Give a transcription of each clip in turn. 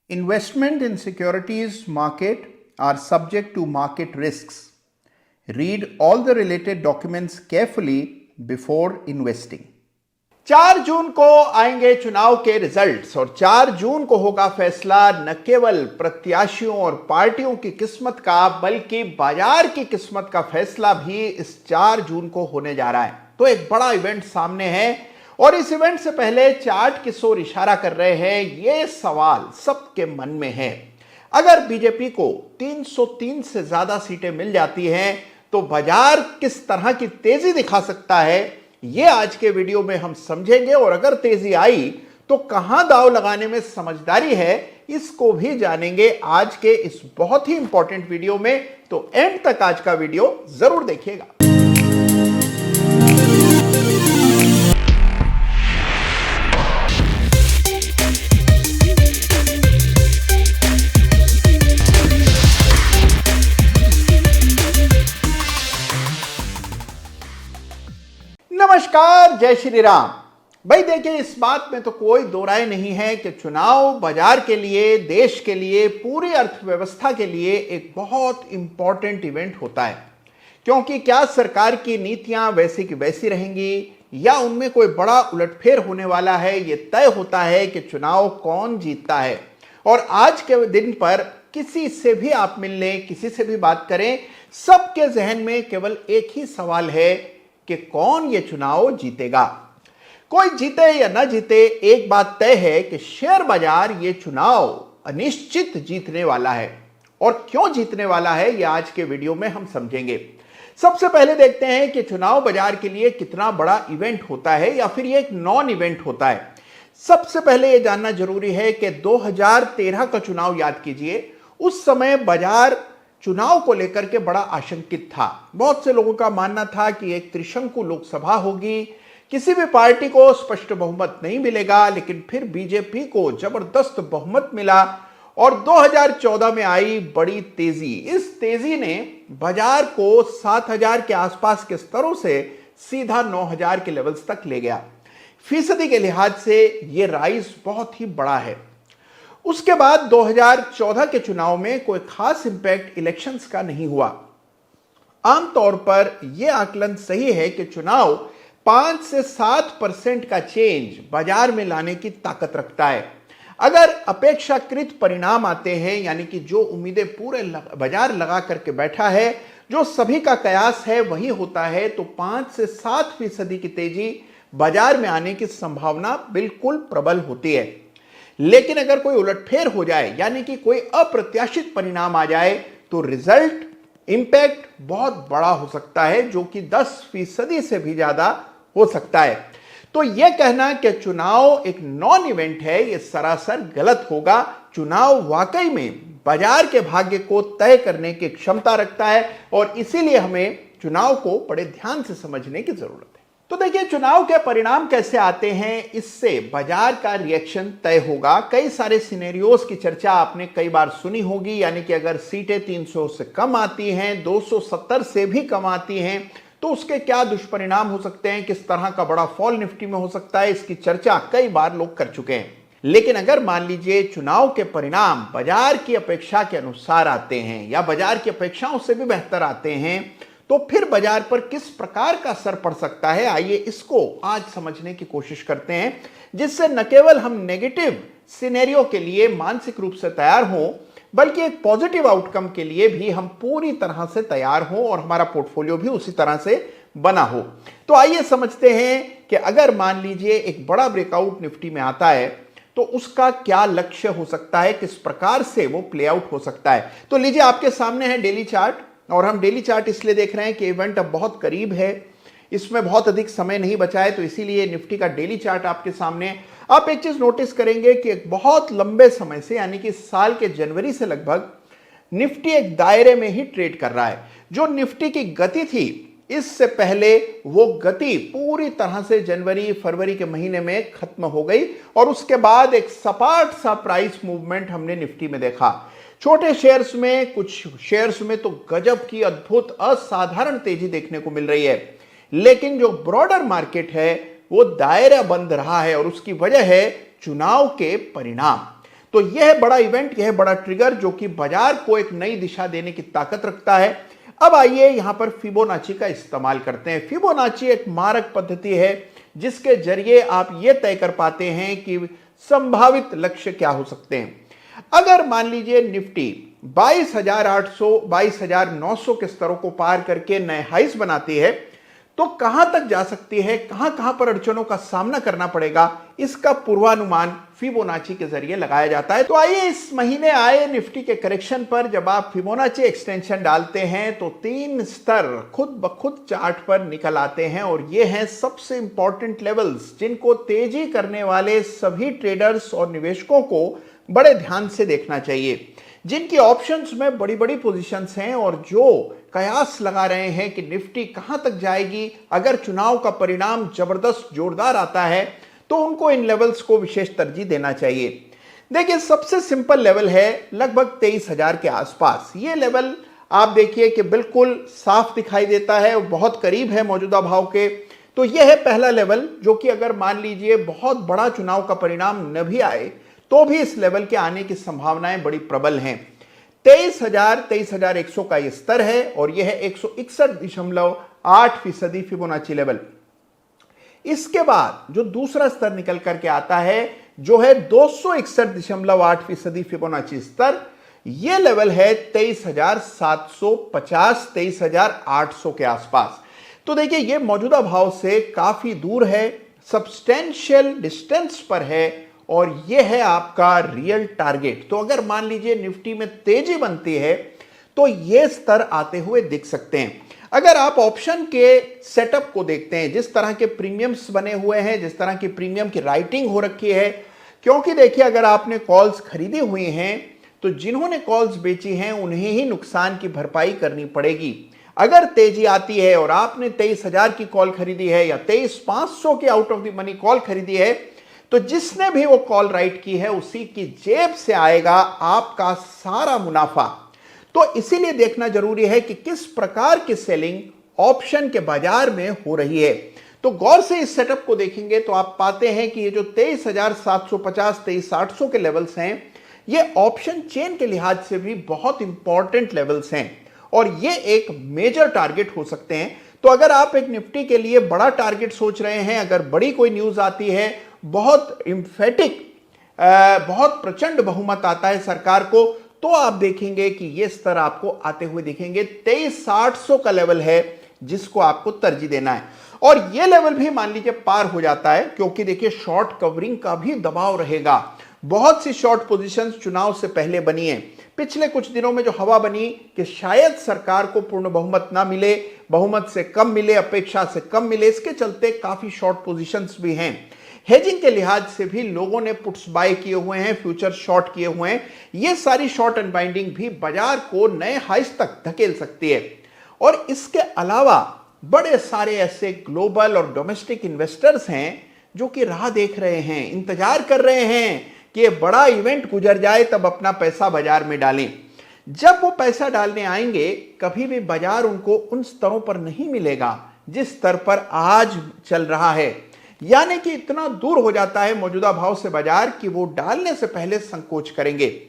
Investment in securities market are subject to market risks. Read all the related documents carefully before investing. 4 जून को आएंगे चुनाव के results और 4 जून को होगा फैसला न केवल प्रत्याशियों और पार्टियों की किस्मत का बल्कि बाजार की किस्मत का फैसला भी इस 4 जून को होने जा रहा है। तो एक बड़ा इवेंट सामने है और इस इवेंट से पहले चार्ट किस ओर इशारा कर रहे हैं, यह सवाल सबके मन में है। अगर बीजेपी को 303 से ज्यादा सीटें मिल जाती हैं तो बाजार किस तरह की तेजी दिखा सकता है, यह आज के वीडियो में हम समझेंगे। और अगर तेजी आई तो कहां दांव लगाने में समझदारी है, इसको भी जानेंगे आज के इस बहुत ही इंपॉर्टेंट वीडियो में। तो एंड तक आज का वीडियो जरूर देखिएगा। नमस्कार, जय श्री राम। भाई देखिए, इस बात में तो कोई दो राय नहीं है कि चुनाव बाजार के लिए, देश के लिए, पूरी अर्थव्यवस्था के लिए एक बहुत इंपॉर्टेंट इवेंट होता है। क्योंकि क्या सरकार की नीतियां वैसी की वैसी रहेंगी या उनमें कोई बड़ा उलटफेर होने वाला है, यह तय होता है कि चुनाव कौन जीतता है। और आज के दिन पर किसी से भी आप मिल लें, किसी से भी बात करें, सबके जहन में केवल एक ही सवाल है कि कौन ये चुनाव जीतेगा। कोई जीते या ना जीते, एक बात तय है कि शेयर बाजार ये चुनाव अनिश्चित जीतने वाला है। और क्यों जीतने वाला है, यह आज के वीडियो में हम समझेंगे। सबसे पहले देखते हैं कि चुनाव बाजार के लिए कितना बड़ा इवेंट होता है या फिर ये एक नॉन इवेंट होता है। सबसे पहले यह जानना जरूरी है कि 2013 का चुनाव याद कीजिए। उस समय बाजार चुनाव को लेकर के बड़ा आशंकित था। बहुत से लोगों का मानना था कि एक त्रिशंकु लोकसभा होगी, किसी भी पार्टी को स्पष्ट बहुमत नहीं मिलेगा, लेकिन फिर बीजेपी को जबरदस्त बहुमत मिला और 2014 में आई बड़ी तेजी। इस तेजी ने बाजार को 7000 के आसपास के स्तरों से सीधा 9000 के लेवल्स तक ले गया। फीसदी के लिहाज से यह राइज बहुत ही बड़ा है। उसके बाद 2014 के चुनाव में कोई खास इंपैक्ट इलेक्शंस का नहीं हुआ। आमतौर पर यह आकलन सही है कि चुनाव 5 से 7% का चेंज बाजार में लाने की ताकत रखता है। अगर अपेक्षाकृत परिणाम आते हैं, यानी कि जो उम्मीदें पूरे बाजार लगा करके बैठा है, जो सभी का कयास है वही होता है, तो 5 से 7% की तेजी बाजार में आने की संभावना बिल्कुल प्रबल होती है। लेकिन अगर कोई उलटफेर हो जाए, यानी कि कोई अप्रत्याशित परिणाम आ जाए, तो रिजल्ट इंपैक्ट बहुत बड़ा हो सकता है, जो कि 10% से भी ज्यादा हो सकता है। तो यह कहना कि चुनाव एक नॉन इवेंट है, यह सरासर गलत होगा। चुनाव वाकई में बाजार के भाग्य को तय करने की क्षमता रखता है और इसीलिए हमें चुनाव को बड़े ध्यान से समझने की जरूरत है। तो देखिए, चुनाव के परिणाम कैसे आते हैं, इससे बाजार का रिएक्शन तय होगा। कई सारे सिनेरियोज की चर्चा आपने कई बार सुनी होगी, यानी कि अगर सीटें 300 से कम आती हैं, 270 से भी कम आती हैं, तो उसके क्या दुष्परिणाम हो सकते हैं, किस तरह का बड़ा फॉल निफ्टी में हो सकता है, इसकी चर्चा कई बार लोग कर चुके हैं। लेकिन अगर मान लीजिए चुनाव के परिणाम बाजार की अपेक्षा के अनुसार आते हैं या बाजार की अपेक्षाओं से भी बेहतर आते हैं, तो फिर बाजार पर किस प्रकार का असर पड़ सकता है, आइए इसको आज समझने की कोशिश करते हैं, जिससे न केवल हम नेगेटिव सिनेरियो के लिए मानसिक रूप से तैयार हों, बल्कि एक पॉजिटिव आउटकम के लिए भी हम पूरी तरह से तैयार हों और हमारा पोर्टफोलियो भी उसी तरह से बना हो। तो आइए समझते हैं कि अगर मान लीजिए एक बड़ा ब्रेकआउट निफ्टी में आता है, तो उसका क्या लक्ष्य हो सकता है, किस प्रकार से वो प्ले आउट हो सकता है। तो लीजिए, आपके सामने है डेली चार्ट, और हम डेली चार्ट इसलिए देख रहे हैं कि इवेंट अब बहुत करीब है, इसमें बहुत अधिक समय नहीं बचा है, तो इसीलिए निफ्टी का डेली चार्ट आपके सामने। आप एक चीज नोटिस करेंगे कि एक बहुत लंबे समय से, यानी कि इस साल के जनवरी से लगभग निफ्टी एक दायरे में ही ट्रेड कर रहा है। जो निफ्टी की गति थी, इससे पहले वो गति पूरी तरह से जनवरी फरवरी के महीने में खत्म हो गई और उसके बाद एक सपाट सा प्राइस मूवमेंट हमने निफ्टी में देखा। छोटे शेयर्स में, कुछ शेयर्स में तो गजब की अद्भुत असाधारण तेजी देखने को मिल रही है। लेकिन जो ब्रॉडर मार्केट है वो दायरा बंद रहा है और उसकी वजह है चुनाव के परिणाम। तो यह बड़ा इवेंट, यह बड़ा ट्रिगर जो कि बाजार को एक नई दिशा देने की ताकत रखता है। अब आइए यहां पर फिबोनाची का इस्तेमाल करते हैं। फिबोनाची एक मारक पद्धति है जिसके जरिए आप यह तय कर पाते हैं कि संभावित लक्ष्य क्या हो सकते हैं। अगर मान लीजिए निफ्टी 22,800 22,900 के स्तरों को पार करके नए हाइस बनाती है तो कहां तक जा सकती है, कहां कहां पर अड़चनों का सामना करना पड़ेगा, इसका पूर्वानुमान फिबोनाची के जरिए लगाया जाता है। तो आइए इस महीने आए निफ्टी के करेक्शन पर जब आप फिबोनाची एक्सटेंशन डालते हैं तो 3 स्तर खुद ब खुद चार्ट पर निकल आते हैं और ये हैं सबसे इंपॉर्टेंट लेवल्स जिनको तेजी करने वाले सभी ट्रेडर्स और निवेशकों को बड़े ध्यान से देखना चाहिए, जिनकी ऑप्शंस में बड़ी बड़ी पोजीशंस हैं और जो कयास लगा रहे हैं कि निफ्टी कहां तक जाएगी। अगर चुनाव का परिणाम जबरदस्त जोरदार आता है तो उनको इन लेवल्स को विशेष तरजीह देना चाहिए। देखिए सबसे सिंपल लेवल है लगभग 23,000 के आसपास। ये लेवल आप देखिए कि बिल्कुल साफ दिखाई देता है और बहुत करीब है मौजूदा भाव के। तो यह है पहला लेवल जो कि अगर मान लीजिए बहुत बड़ा चुनाव का परिणाम न भी आए तो भी इस लेवल के आने की संभावनाएं बड़ी प्रबल हैं। 23,100 का यह स्तर है और यह है 161.8% फिबोनाची लेवल। इसके बाद जो दूसरा स्तर निकल करके आता है जो है 261.8% फिबोनाची स्तर, यह लेवल है 23,750 23,800 के आसपास। तो देखिए यह मौजूदा भाव से काफी दूर है, सब्सटेंशियल डिस्टेंस पर है और यह है आपका रियल टारगेट। तो अगर मान लीजिए निफ्टी में तेजी बनती है तो यह स्तर आते हुए दिख सकते हैं। अगर आप ऑप्शन के सेटअप को देखते हैं, जिस तरह के प्रीमियम्स बने हुए हैं, जिस तरह की प्रीमियम की राइटिंग हो रखी है, क्योंकि देखिए अगर आपने कॉल्स खरीदी हुई हैं तो जिन्होंने कॉल्स बेची हैं उन्हें ही नुकसान की भरपाई करनी पड़ेगी। अगर तेजी आती है और आपने 23,000 की कॉल खरीदी है या 23,500 की out of the money call खरीदी है तो जिसने भी वो कॉल राइट की है उसी की जेब से आएगा आपका सारा मुनाफा। तो इसीलिए देखना जरूरी है कि किस प्रकार की सेलिंग ऑप्शन के बाजार में हो रही है। तो गौर से इस सेटअप को देखेंगे तो आप पाते हैं कि ये जो 23,750 23,800 के लेवल्स हैं ये ऑप्शन चेन के लिहाज से भी बहुत इंपॉर्टेंट लेवल्स हैं और ये एक मेजर टारगेट हो सकते हैं। तो अगर आप एक निफ्टी के लिए बड़ा टारगेट सोच रहे हैं, अगर बड़ी कोई न्यूज आती है, बहुत इंफेटिक बहुत प्रचंड बहुमत आता है सरकार को, तो आप देखेंगे कि ये स्तर आपको आते हुए दिखेंगे। 23,800 का लेवल है जिसको आपको तरजीह देना है और ये लेवल भी मान लीजिए पार हो जाता है क्योंकि देखिए शॉर्ट कवरिंग का भी दबाव रहेगा। बहुत सी शॉर्ट पोजीशंस चुनाव से पहले बनी है। पिछले कुछ दिनों में जो हवा बनी कि शायद सरकार को पूर्ण बहुमत ना मिले, बहुमत से कम मिले, अपेक्षा से कम मिले, इसके चलते काफी शॉर्ट पोजीशंस भी हैं। हेजिंग के लिहाज से भी लोगों ने पुट्स बाय किए हुए हैं, फ्यूचर शॉर्ट किए हुए हैं। ये सारी शॉर्ट अनबाइंडिंग भी बाजार को नए हाइस तक धकेल सकती है। और इसके अलावा बड़े सारे ऐसे ग्लोबल और डोमेस्टिक इन्वेस्टर्स हैं जो कि राह देख रहे हैं, इंतजार कर रहे हैं कि ये बड़ा इवेंट गुजर जाए तब अपना पैसा बाजार में डालें। जब वो पैसा डालने आएंगे कभी भी बाजार उनको उन स्तरों पर नहीं मिलेगा जिस स्तर पर आज चल रहा है, यानी कि इतना दूर हो जाता है मौजूदा भाव से बाजार कि वो डालने से पहले संकोच करेंगे।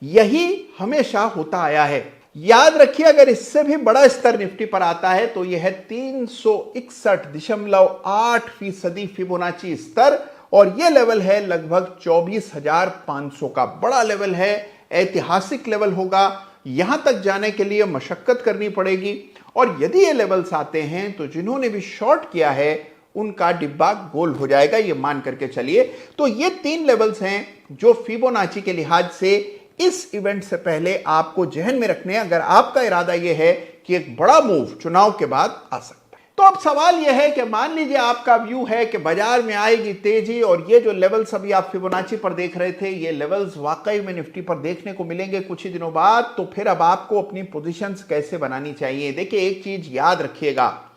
यही हमेशा होता आया है। याद रखिए अगर इससे भी बड़ा स्तर निफ्टी पर आता है तो यह है 361.8% फिबोनाची स्तर और यह लेवल है लगभग 24,500 का। बड़ा लेवल है, ऐतिहासिक लेवल होगा। यहां तक जाने के लिए मशक्कत करनी पड़ेगी और यदि ये लेवल्स आते हैं तो जिन्होंने भी शॉर्ट किया है उनका डिब्बा गोल हो जाएगा, ये मान करके चलिए। तो ये 3 लेवल्स हैं जो फिबोनाची के लिहाज से इस इवेंट से पहले आपको जहन में रखने, अगर आपका इरादा यह है कि एक बड़ा मूव चुनाव के बाद आ सकता है। तो अब सवाल यह है कि मान लीजिए आपका व्यू है कि बाजार में आएगी तेजी और ये जो लेवल्स अभी आप फिबोनाची पर देख रहे थे ये लेवल्स वाकई में निफ्टी पर देखने को मिलेंगे कुछ ही दिनों बाद, तो फिर अब आपको अपनी पोजीशंस कैसे बनानी चाहिए। देखिए एक चीज याद रखिएगा,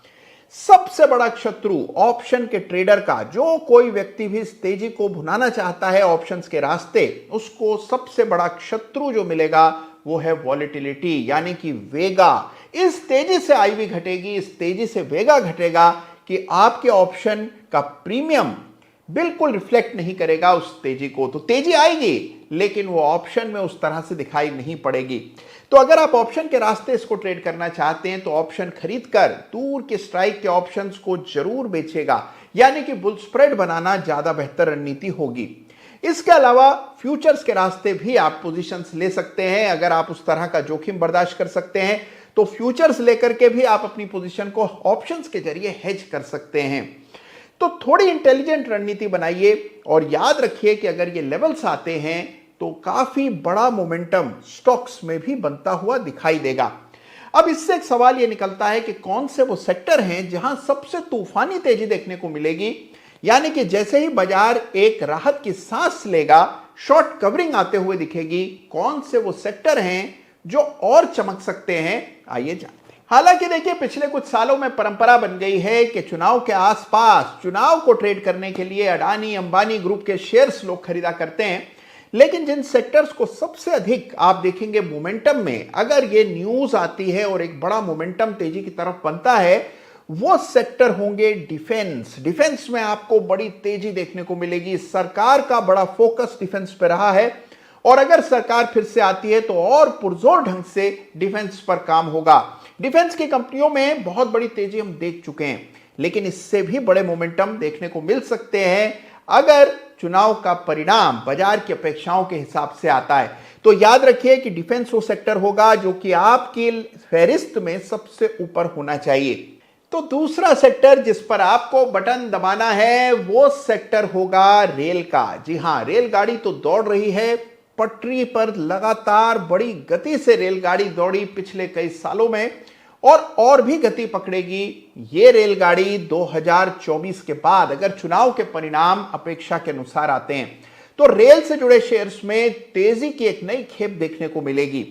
सबसे बड़ा शत्रु ऑप्शन के ट्रेडर का, जो कोई व्यक्ति भी इस तेजी को भुनाना चाहता है ऑप्शंस के रास्ते, उसको सबसे बड़ा शत्रु जो मिलेगा वो है वॉलेटिलिटी, यानी कि वेगा। इस तेजी से आईवी घटेगी, इस तेजी से वेगा घटेगा कि आपके ऑप्शन का प्रीमियम बिल्कुल रिफ्लेक्ट नहीं करेगा उस तेजी को। तो तेजी आएगी लेकिन वो ऑप्शन में उस तरह से दिखाई नहीं पड़ेगी। तो अगर आप ऑप्शन के रास्ते इसको ट्रेड करना चाहते हैं तो ऑप्शन खरीद कर दूर के स्ट्राइक के ऑप्शंस को जरूर बेचेगा, यानी कि बुल स्प्रेड बनाना ज्यादा बेहतर रणनीति होगी। इसके अलावा फ्यूचर्स के रास्ते भी आप पोजीशंस ले सकते हैं। अगर आप उस तरह का जोखिम बर्दाश्त कर सकते हैं तो फ्यूचर्स लेकर के भी आप अपनी पोजीशन को ऑप्शंस के जरिए हेज कर सकते हैं। तो थोड़ी इंटेलिजेंट रणनीति बनाइए और याद रखिए कि अगर ये लेवल्स आते हैं तो काफी बड़ा मोमेंटम स्टॉक्स में भी बनता हुआ दिखाई देगा। अब इससे एक सवाल ये निकलता है कि कौन से वो सेक्टर हैं जहां सबसे तूफानी तेजी देखने को मिलेगी, यानी कि जैसे ही बाजार एक राहत की सांस लेगा, शॉर्ट कवरिंग आते हुए दिखेगी। कौन से वो सेक्टर हैं जो और चमक सकते हैं, आइए जानते हैं। हालांकि देखिए, पिछले कुछ सालों में परंपरा बन गई है कि चुनाव के आसपास चुनाव को ट्रेड करने के लिए अडानी अंबानी ग्रुप के शेयर्स लोग खरीदा करते हैं। लेकिन जिन सेक्टर्स को सबसे अधिक आप देखेंगे मोमेंटम में, अगर ये न्यूज आती है और एक बड़ा मोमेंटम तेजी की तरफ बनता है, वो सेक्टर होंगे डिफेंस। डिफेंस में आपको बड़ी तेजी देखने को मिलेगी। सरकार का बड़ा फोकस डिफेंस पे रहा है और अगर सरकार फिर से आती है तो और पुरजोर ढंग से डिफेंस पर काम होगा। डिफेंस की कंपनियों में बहुत बड़ी तेजी हम देख चुके हैं, लेकिन इससे भी बड़े मोमेंटम देखने को मिल सकते हैं अगर चुनाव का परिणाम बाजार की अपेक्षाओं के हिसाब से आता है। तो याद रखिए कि डिफेंस वो सेक्टर होगा जो कि आपकी फहरिस्त में सबसे ऊपर होना चाहिए। तो दूसरा सेक्टर जिस पर आपको बटन दबाना है वो सेक्टर होगा रेल का। जी हां, रेलगाड़ी तो दौड़ रही है पटरी पर, लगातार बड़ी गति से रेलगाड़ी दौड़ी पिछले कई सालों में और भी गति पकड़ेगी ये रेलगाड़ी 2024 के बाद। अगर चुनाव के परिणाम अपेक्षा के अनुसार आते हैं तो रेल से जुड़े शेयर्स में तेजी की एक नई खेप देखने को मिलेगी।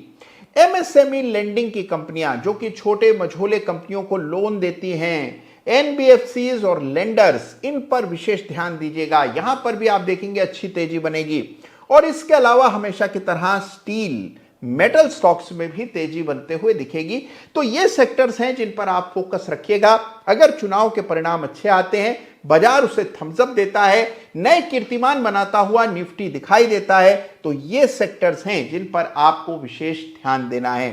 एमएसएमई लेंडिंग की कंपनियां जो कि छोटे मझोले कंपनियों को लोन देती हैं, एनबीएफसीज और लेंडर्स, इन पर विशेष ध्यान दीजिएगा। यहां पर भी आप देखेंगे अच्छी तेजी बनेगी। और इसके अलावा हमेशा की तरह स्टील, मेटल स्टॉक्स में भी तेजी बनते हुए दिखेगी। तो ये सेक्टर्स हैं जिन पर आप फोकस रखिएगा। अगर चुनाव के परिणाम अच्छे आते हैं, बाजार उसे थम्स अप देता है, नए कीर्तिमान बनाता हुआ निफ्टी दिखाई देता है, तो ये सेक्टर्स हैं जिन पर आपको विशेष ध्यान देना है।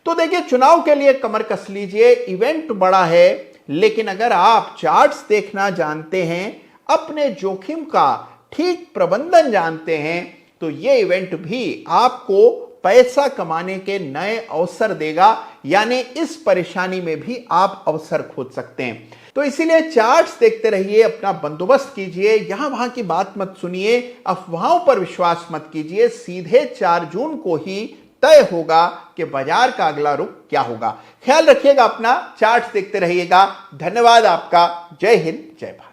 तो देखिए, चुनाव के लिए कमर कस लीजिए, इवेंट बड़ा है, लेकिन अगर आप चार्ट्स देखना जानते हैं, अपने जोखिम का ठीक प्रबंधन जानते हैं, तो ये इवेंट भी आपको पैसा कमाने के नए अवसर देगा, यानी इस परेशानी में भी आप अवसर खोज सकते हैं। तो इसीलिए चार्ट्स देखते रहिए, अपना बंदोबस्त कीजिए, यहां वहां की बात मत सुनिए, अफवाहों पर विश्वास मत कीजिए। सीधे 4 जून को ही तय होगा कि बाजार का अगला रुख क्या होगा। ख्याल रखिएगा अपना, चार्ट्स देखते रहिएगा। धन्यवाद आपका। जय हिंद, जय भारत।